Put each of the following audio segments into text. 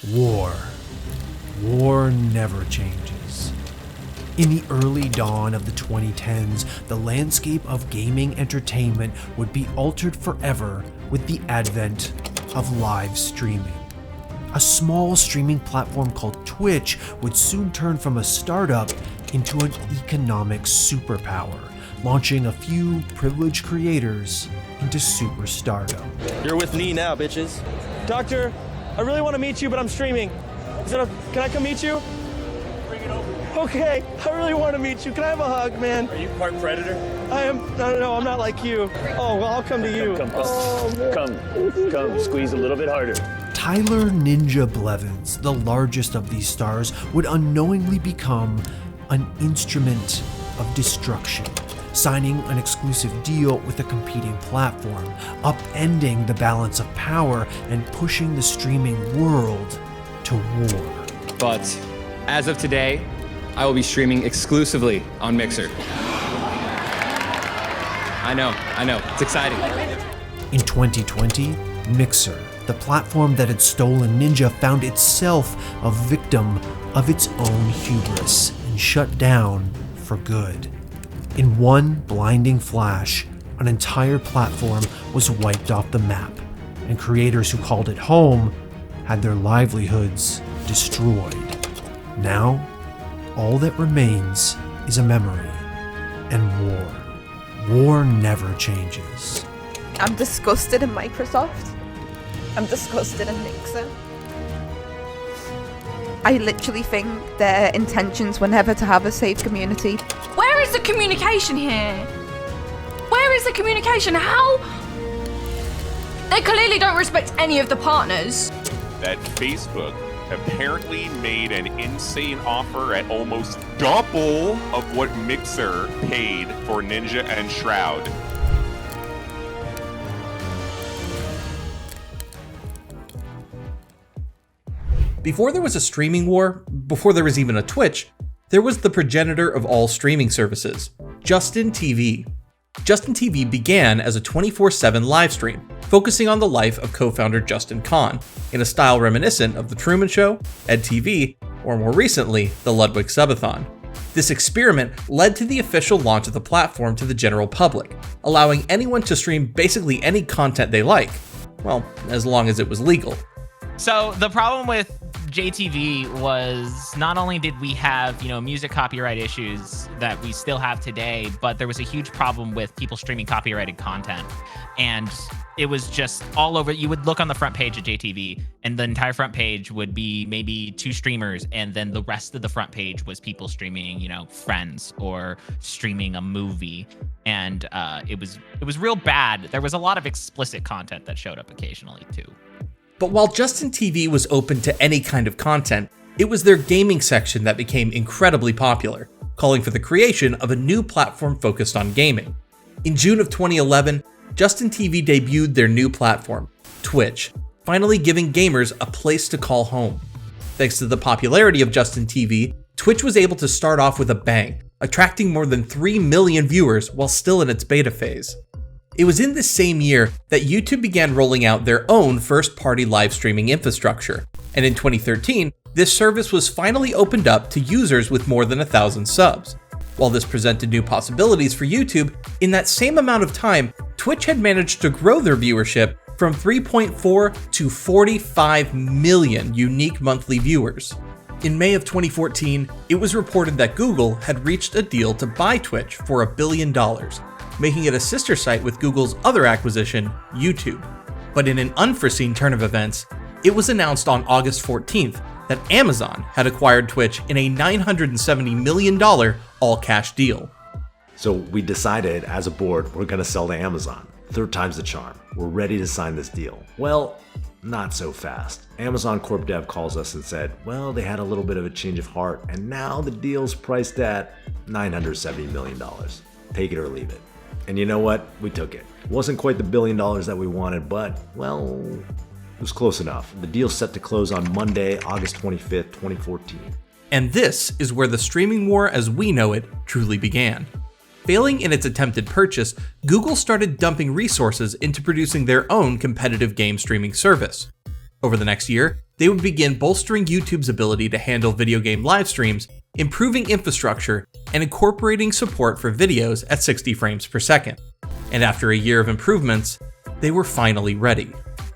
War. War never changes. In the early dawn of the 2010s, the landscape of gaming entertainment would be altered forever with the advent of live streaming. A small streaming platform called Twitch would soon turn from a startup into an economic superpower, launching a few privileged creators into superstardom. You're with me now, bitches. Doctor, I really want to meet you, but I'm streaming. Can I come meet you? Bring it over. Okay, I really want to meet you. Can I have a hug, man? Are you part predator? I am. No, I'm not like you. Oh, well, I'll come to you. Come, squeeze a little bit harder. Tyler Ninja Blevins, the largest of these stars, would unknowingly become an instrument of destruction, signing an exclusive deal with a competing platform, upending the balance of power and pushing the streaming world to war. But as of today, I will be streaming exclusively on Mixer. I know, it's exciting. In 2020, Mixer, the platform that had stolen Ninja, found itself a victim of its own hubris and shut down for good. In one blinding flash, an entire platform was wiped off the map, and creators who called it home had their livelihoods destroyed. Now, all that remains is a memory and war. War never changes. I'm disgusted in Microsoft. I'm disgusted in Mixer. I literally think their intentions were never to have a safe community. Where is the communication here? Where is the communication? How? They clearly don't respect any of the partners. That Facebook apparently made an insane offer at almost double of what Mixer paid for Ninja and Shroud. Before there was a streaming war, before there was even a Twitch, there was the progenitor of all streaming services, Justin TV. Justin TV began as a 24/7 live stream, focusing on the life of co-founder Justin Kan, in a style reminiscent of The Truman Show, EdTV, or more recently, the Ludwig Subathon. This experiment led to the official launch of the platform to the general public, allowing anyone to stream basically any content they like, well, as long as it was legal. So the problem with JTV was not only did we have, music copyright issues that we still have today, but there was a huge problem with people streaming copyrighted content. And it was just all over. You would look on the front page of JTV and the entire front page would be maybe 2 streamers. And then the rest of the front page was people streaming, Friends or streaming a movie. And it was real bad. There was a lot of explicit content that showed up occasionally too. But while Justin TV was open to any kind of content, it was their gaming section that became incredibly popular, calling for the creation of a new platform focused on gaming. In June of 2011, Justin TV debuted their new platform, Twitch, finally giving gamers a place to call home. Thanks to the popularity of Justin TV, Twitch was able to start off with a bang, attracting more than 3 million viewers while still in its beta phase. It was in this same year that YouTube began rolling out their own first-party live streaming infrastructure, and in 2013, this service was finally opened up to users with more than 1,000 subs. While this presented new possibilities for YouTube, in that same amount of time, Twitch had managed to grow their viewership from 3.4 to 45 million unique monthly viewers. In May of 2014, it was reported that Google had reached a deal to buy Twitch for $1 billion, making it a sister site with Google's other acquisition, YouTube. But in an unforeseen turn of events, it was announced on August 14th that Amazon had acquired Twitch in a $970 million all-cash deal. So we decided as a board, we're gonna sell to Amazon. 3rd time's the charm. We're ready to sign this deal. Well, not so fast. Amazon Corp Dev calls us and said, well, they had a little bit of a change of heart, and now the deal's priced at $970 million. Take it or leave it. And you know what? We took it. It wasn't quite the $1 billion that we wanted, but, well, it was close enough. The deal's set to close on Monday, August 25th, 2014. And this is where the streaming war as we know it truly began. Failing in its attempted purchase, Google started dumping resources into producing their own competitive game streaming service. Over the next year, they would begin bolstering YouTube's ability to handle video game live streams, improving infrastructure, and incorporating support for videos at 60 frames per second. And after a year of improvements, they were finally ready.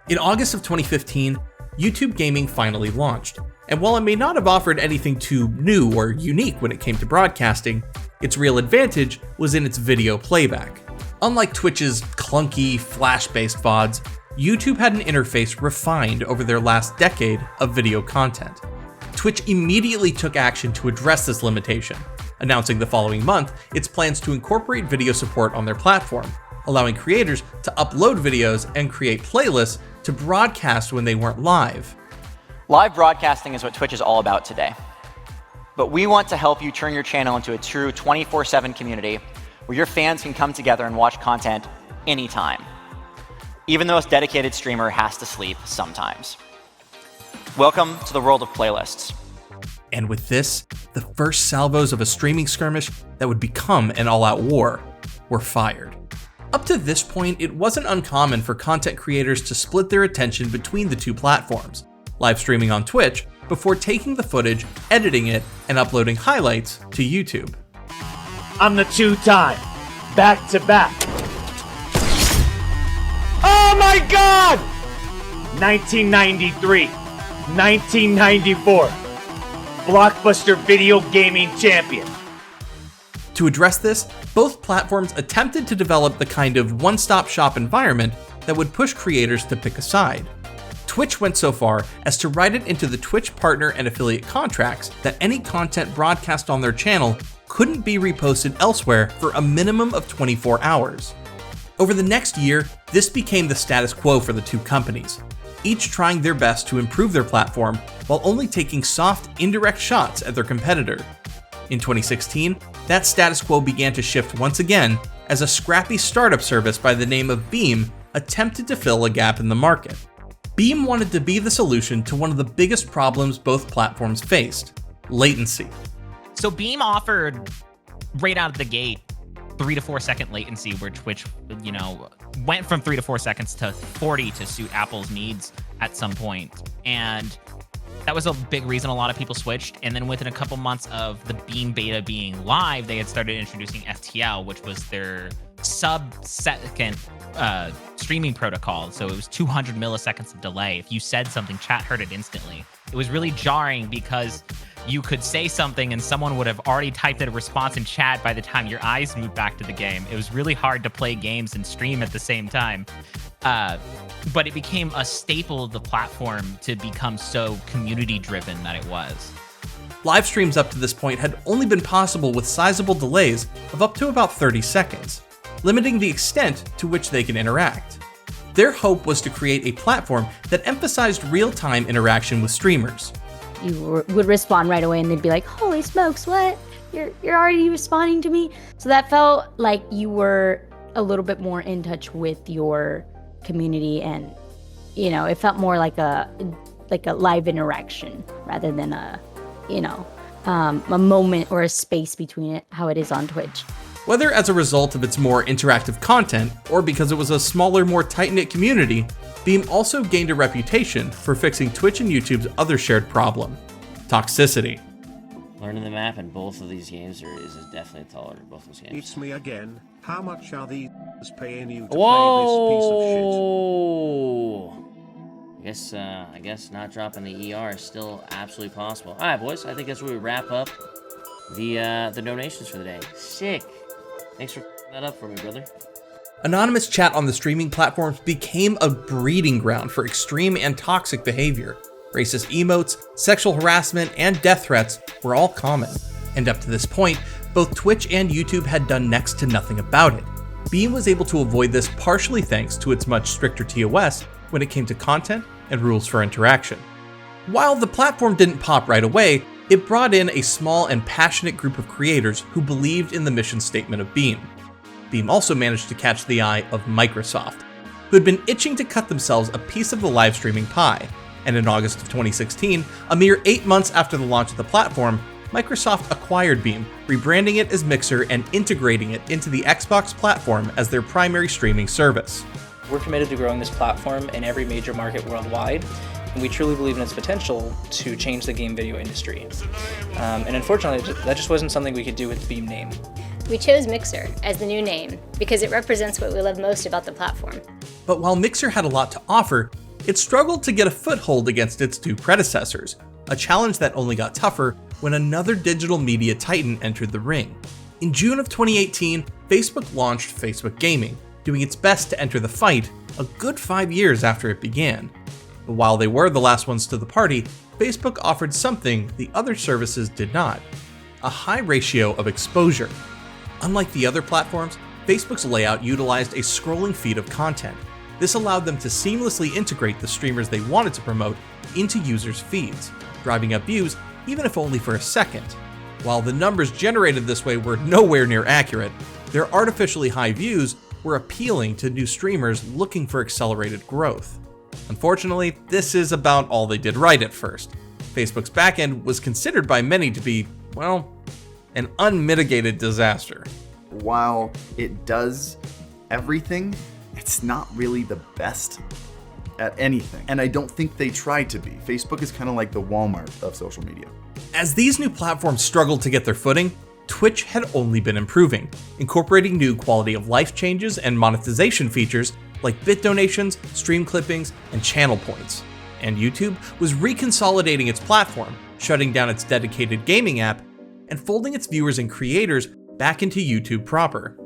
In August of 2015, YouTube Gaming finally launched, and while it may not have offered anything too new or unique when it came to broadcasting, its real advantage was in its video playback. Unlike Twitch's clunky, flash-based VODs, YouTube had an interface refined over their last decade of video content. Twitch immediately took action to address this limitation, announcing the following month its plans to incorporate video support on their platform, allowing creators to upload videos and create playlists to broadcast when they weren't live. Live broadcasting is what Twitch is all about today. But we want to help you turn your channel into a true 24/7 community where your fans can come together and watch content anytime, even though a dedicated streamer has to sleep sometimes. Welcome to the world of playlists. And with this, the first salvos of a streaming skirmish that would become an all-out war were fired. Up to this point, it wasn't uncommon for content creators to split their attention between the two platforms, live streaming on Twitch before taking the footage, editing it, and uploading highlights to YouTube. I'm the two-time, back-to-back. Oh my God! 1993, 1994, Blockbuster Video Gaming Champion. To address this, both platforms attempted to develop the kind of one-stop shop environment that would push creators to pick a side. Twitch went so far as to write it into the Twitch partner and affiliate contracts that any content broadcast on their channel couldn't be reposted elsewhere for a minimum of 24 hours. Over the next year, this became the status quo for the two companies, each trying their best to improve their platform while only taking soft, indirect shots at their competitor. In 2016, that status quo began to shift once again as a scrappy startup service by the name of Beam attempted to fill a gap in the market. Beam wanted to be the solution to one of the biggest problems both platforms faced: latency. So Beam offered right out of the gate 3 to 4 second latency, where Twitch, went from 3 to 4 seconds to 40 to suit Apple's needs at some point. And that was a big reason a lot of people switched. And then within a couple months of the Beam beta being live, they had started introducing FTL, which was their sub-second streaming protocol. So it was 200 milliseconds of delay. If you said something, chat heard it instantly. It was really jarring because you could say something and someone would have already typed in a response in chat by the time your eyes moved back to the game. It was really hard to play games and stream at the same time. But it became a staple of the platform to become so community-driven that it was. Live streams up to this point had only been possible with sizable delays of up to about 30 seconds, limiting the extent to which they can interact. Their hope was to create a platform that emphasized real-time interaction with streamers. You would respond right away and they'd be like, holy smokes, what? You're already responding to me? So that felt like you were a little bit more in touch with your community, and it felt more like a live interaction rather than a moment or a space between it, how it is on Twitch. Whether as a result of its more interactive content or because it was a smaller, more tight-knit community, Beam also gained a reputation for fixing Twitch and YouTube's other shared problem: toxicity. Learning the map in both of these games is definitely a taller in both those games. It's me again. How much are these paying you to Whoa! play this piece of shit? I guess not dropping the ER is still absolutely possible. All right, boys. I think that's where we wrap up the donations for the day. Sick. Thanks for putting that up for me, brother. Anonymous chat on the streaming platforms became a breeding ground for extreme and toxic behavior. Racist emotes, sexual harassment, and death threats were all common. And up to this point, both Twitch and YouTube had done next to nothing about it. Beam was able to avoid this partially thanks to its much stricter TOS when it came to content and rules for interaction. While the platform didn't pop right away, it brought in a small and passionate group of creators who believed in the mission statement of Beam. Beam also managed to catch the eye of Microsoft, who had been itching to cut themselves a piece of the live streaming pie, and in August of 2016, a mere 8 months after the launch of the platform, Microsoft acquired Beam, rebranding it as Mixer and integrating it into the Xbox platform as their primary streaming service. We're committed to growing this platform in every major market worldwide, and we truly believe in its potential to change the game video industry. And unfortunately, that just wasn't something we could do with the Beam name. We chose Mixer as the new name because it represents what we love most about the platform. But while Mixer had a lot to offer, it struggled to get a foothold against its two predecessors, a challenge that only got tougher when another digital media titan entered the ring. In June of 2018, Facebook launched Facebook Gaming, doing its best to enter the fight a good 5 years after it began. But while they were the last ones to the party, Facebook offered something the other services did not: a high ratio of exposure. Unlike the other platforms, Facebook's layout utilized a scrolling feed of content. This allowed them to seamlessly integrate the streamers they wanted to promote into users' feeds, driving up views even if only for a second. While the numbers generated this way were nowhere near accurate, their artificially high views were appealing to new streamers looking for accelerated growth. Unfortunately, this is about all they did right at first. Facebook's backend was considered by many to be, well, an unmitigated disaster. While it does everything, it's not really the best at anything. And I don't think they try to be. Facebook is kind of like the Walmart of social media. As these new platforms struggled to get their footing, Twitch had only been improving, incorporating new quality of life changes and monetization features like bit donations, stream clippings, and channel points. And YouTube was reconsolidating its platform, shutting down its dedicated gaming app, and folding its viewers and creators back into YouTube proper.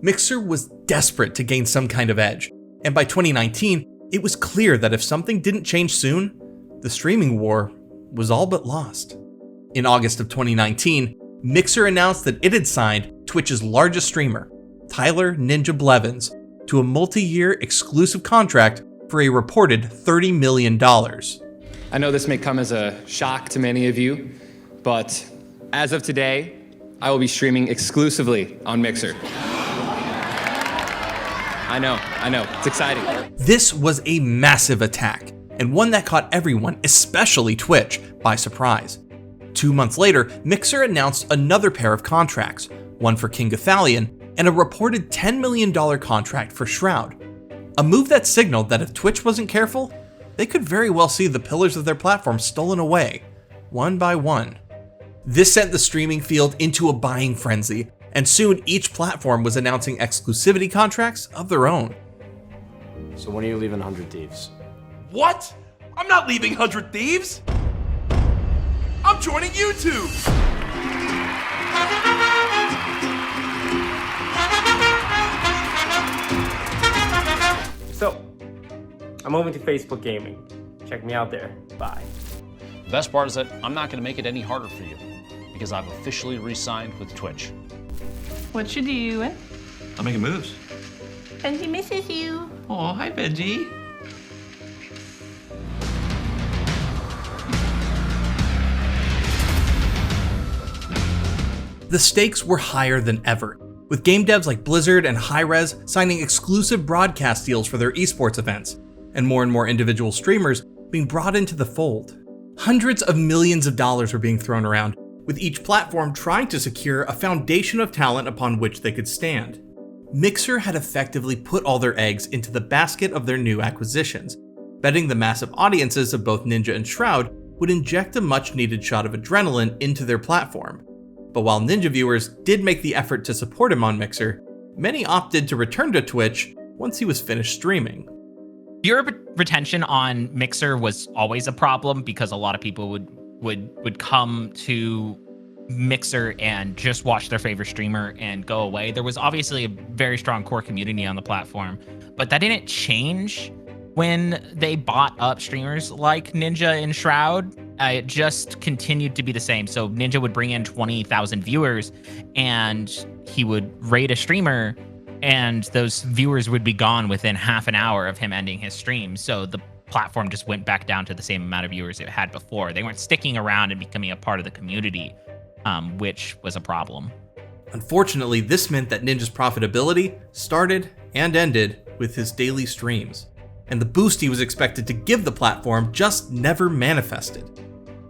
Mixer was desperate to gain some kind of edge, and by 2019, it was clear that if something didn't change soon, the streaming war was all but lost. In August of 2019, Mixer announced that it had signed Twitch's largest streamer, Tyler Ninja Blevins, to a multi-year exclusive contract for a reported $30 million. I know this may come as a shock to many of you, but as of today, I will be streaming exclusively on Mixer. I know, it's exciting. This was a massive attack, and one that caught everyone, especially Twitch, by surprise. 2 months later, Mixer announced another pair of contracts, one for King Gothalion and a reported $10 million contract for Shroud. A move that signaled that if Twitch wasn't careful, they could very well see the pillars of their platform stolen away, one by one. This sent the streaming field into a buying frenzy, and soon each platform was announcing exclusivity contracts of their own. So when are you leaving 100 Thieves? What? I'm not leaving 100 Thieves! I'm joining YouTube! So, I'm moving to Facebook Gaming. Check me out there. Bye. The best part is that I'm not going to make it any harder for you because I've officially re-signed with Twitch. What you doing? I'm making moves. Benji misses you. Oh, hi, Benji. The stakes were higher than ever, with game devs like Blizzard and Hi-Rez signing exclusive broadcast deals for their esports events, and more individual streamers being brought into the fold. Hundreds of millions of dollars were being thrown around, with each platform trying to secure a foundation of talent upon which they could stand. Mixer had effectively put all their eggs into the basket of their new acquisitions, betting the massive audiences of both Ninja and Shroud would inject a much-needed shot of adrenaline into their platform. But while Ninja viewers did make the effort to support him on Mixer, many opted to return to Twitch once he was finished streaming. Viewer retention on Mixer was always a problem because a lot of people would come to Mixer and just watch their favorite streamer and go away. There was obviously a very strong core community on the platform, but that didn't change when they bought up streamers like Ninja and Shroud. It just continued to be the same. So Ninja would bring in 20,000 viewers and he would raid a streamer, and those viewers would be gone within half an hour of him ending his stream. So the platform just went back down to the same amount of viewers it had before. They weren't sticking around and becoming a part of the community, which was a problem. Unfortunately, this meant that Ninja's profitability started and ended with his daily streams, and the boost he was expected to give the platform just never manifested.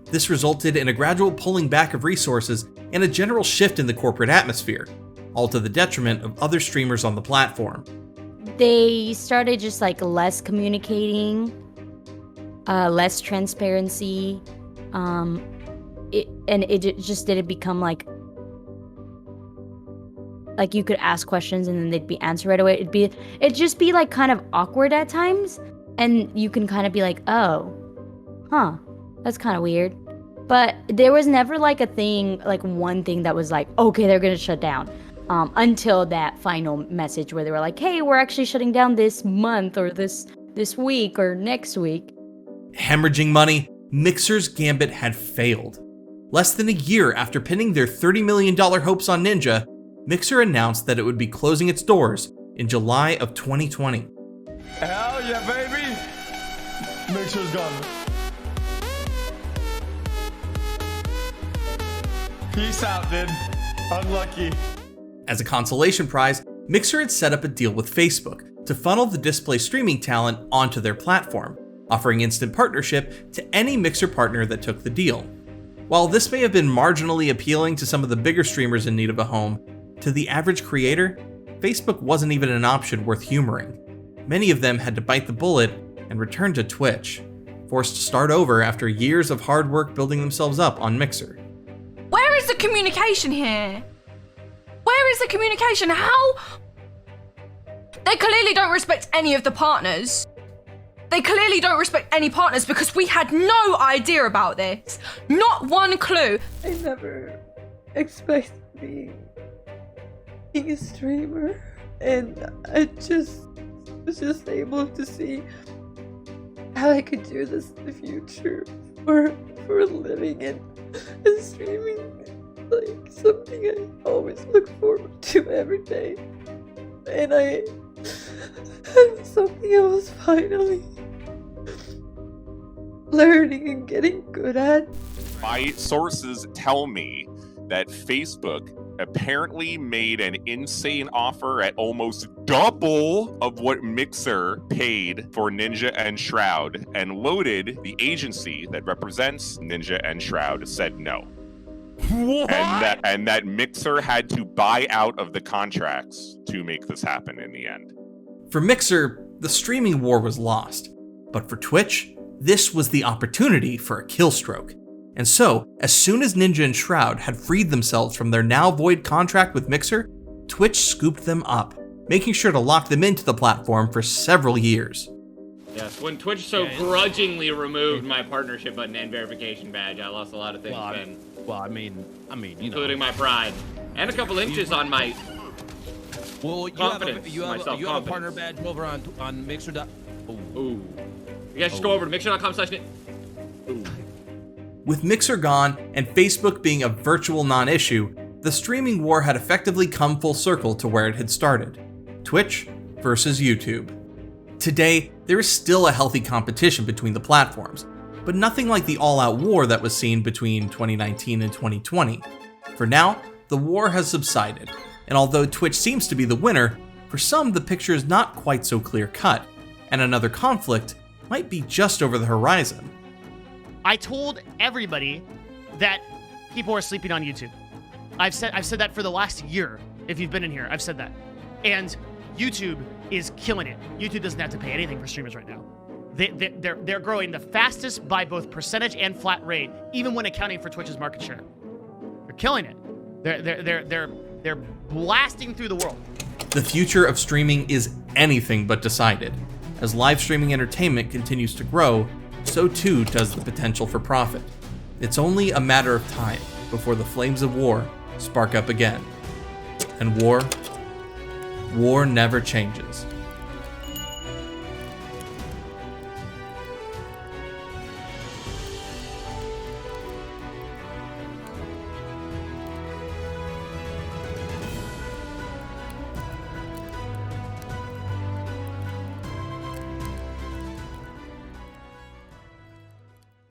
This resulted in a gradual pulling back of resources and a general shift in the corporate atmosphere, all to the detriment of other streamers on the platform. They started just like less communicating less transparency. It just didn't become like you could ask questions and then they'd be answered right away. It'd just be like kind of awkward at times, and you can kind of be like, oh, huh, that's kind of weird. But there was never like a thing, like one thing that was like, okay, they're gonna shut down, until that final message where they were like, hey, we're actually shutting down this month or this week or next week. Hemorrhaging money, Mixer's gambit had failed. Less than a year after pinning their $30 million hopes on Ninja, Mixer announced that it would be closing its doors in July of 2020. Hell yeah, baby! Mixer's gone. Peace out, dude. Unlucky. As a consolation prize, Mixer had set up a deal with Facebook to funnel the display streaming talent onto their platform, offering instant partnership to any Mixer partner that took the deal. While this may have been marginally appealing to some of the bigger streamers in need of a home, to the average creator, Facebook wasn't even an option worth humoring. Many of them had to bite the bullet and return to Twitch, forced to start over after years of hard work building themselves up on Mixer. Where is the communication here? Where is the communication? How? They clearly don't respect any of the partners. They clearly don't respect any partners because we had no idea about this. Not one clue. I never expected being a streamer, and I was just able to see how I could do this in the future for a living, and streaming like something I always look forward to every day. And it was something I was finally learning and getting good at. My sources tell me that Facebook apparently made an insane offer at almost double of what Mixer paid for Ninja and Shroud, and Loaded, the agency that represents Ninja and Shroud, said no. What? And that Mixer had to buy out of the contracts to make this happen in the end. For Mixer, the streaming war was lost. But for Twitch, this was the opportunity for a killstroke. And so, as soon as Ninja and Shroud had freed themselves from their now void contract with Mixer, Twitch scooped them up, making sure to lock them into the platform for several years. Yes, when Twitch so grudgingly removed my partnership button and verification badge, I lost a lot of things then. Well, I mean, including my pride. And a couple inches on my confidence. You have a partner badge over on Mixer. Ooh. You guys just go over to mixer.com/. Ooh. With Mixer gone and Facebook being a virtual non-issue, the streaming war had effectively come full circle to where it had started. Twitch versus YouTube. Today, there is still a healthy competition between the platforms, but nothing like the all-out war that was seen between 2019 and 2020. For now, the war has subsided, and although Twitch seems to be the winner, for some the picture is not quite so clear-cut, and another conflict might be just over the horizon. I told everybody that people are sleeping on YouTube. I've said that for the last year. If you've been in here, I've said that. And YouTube is killing it. YouTube doesn't have to pay anything for streamers right now. They're growing the fastest by both percentage and flat rate, even when accounting for Twitch's market share. They're killing it. They're blasting through the world. The future of streaming is anything but decided. As live streaming entertainment continues to grow, so too does the potential for profit. It's only a matter of time before the flames of war spark up again. And war never changes.